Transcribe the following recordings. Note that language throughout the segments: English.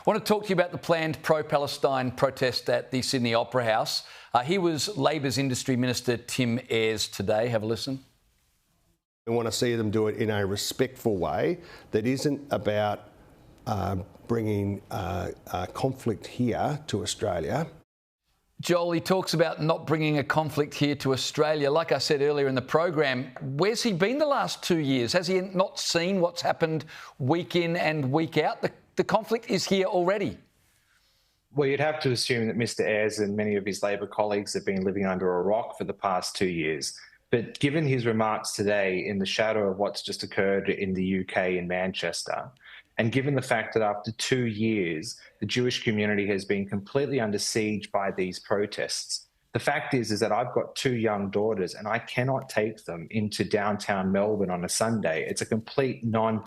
want to talk to you about the planned pro-Palestine protest at the Sydney Opera House. Here was Labor's Industry Minister Mr Ayres today. Have a listen. We want to see them do it in a respectful way that isn't about bringing conflict here to Australia. Joel, he talks about not bringing a conflict here to Australia. Like I said earlier in the program, where's he been the last 2 years? Has he not seen what's happened week in and week out? The conflict is here already. Well, you'd have to assume that Mr Ayres and many of his Labor colleagues have been living under a rock for the past 2 years. But given his remarks today in the shadow of what's just occurred in the UK in Manchester, and given the fact that after 2 years, the Jewish community has been completely under siege by these protests, the fact is that I've got 2 young daughters and I cannot take them into downtown Melbourne on a Sunday. It's a complete no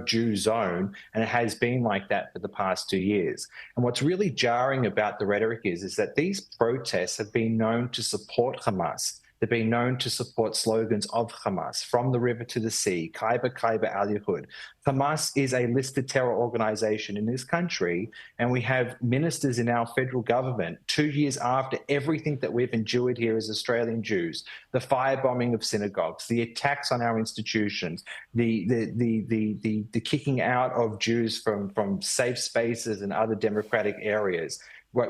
Jew zone, and it has been like that for the past 2 years. And what's really jarring about the rhetoric is that these protests have been known to support Hamas. They've been known to support slogans of Hamas, from the river to the sea, Kaiba Kaiba Al Yahud. Hamas is a listed terror organisation in this country, and we have ministers in our federal government 2 years after everything that we've endured here as Australian Jews, the firebombing of synagogues, the attacks on our institutions, the kicking out of Jews from safe spaces and other democratic areas.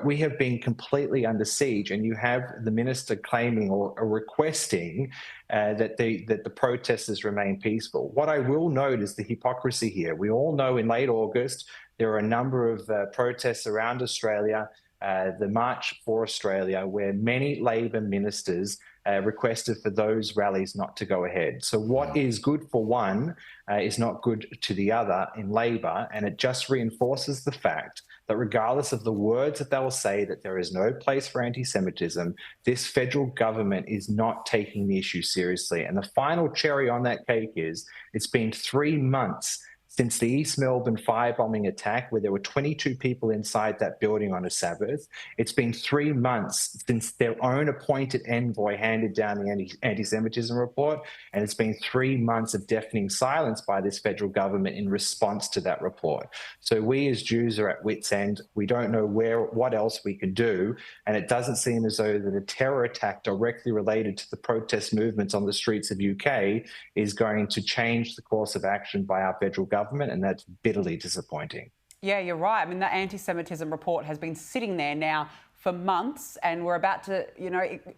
We have been completely under siege, and you have the minister claiming or requesting that the protesters remain peaceful. What I will note is the hypocrisy here. We all know in late August there are a number of protests around Australia, the March for Australia, where many Labor ministers requested for those rallies not to go ahead. So what is good for one is not good to the other in Labor, and it just reinforces the fact that regardless of the words that they will say that there is no place for anti-Semitism, this federal government is not taking the issue seriously. And the final cherry on that cake is it's been 3 months since the East Melbourne firebombing attack, where there were 22 people inside that building on a Sabbath. It's been 3 months since their own appointed envoy handed down the anti-Semitism report, and it's been 3 months of deafening silence by this federal government in response to that report. So we as Jews are at wits' end. We don't know what else we can do, and it doesn't seem as though that a terror attack directly related to the protest movements on the streets of UK is going to change the course of action by our federal government, and that's bitterly disappointing. Yeah, you're right. I mean, the anti-Semitism report has been sitting there now for months, and we're about to,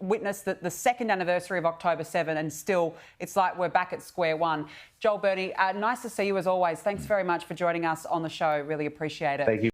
witness the second anniversary of October 7, and still it's like we're back at square one. Joel, Burnie, nice to see you as always. Thanks very much for joining us on the show. Really appreciate it. Thank you.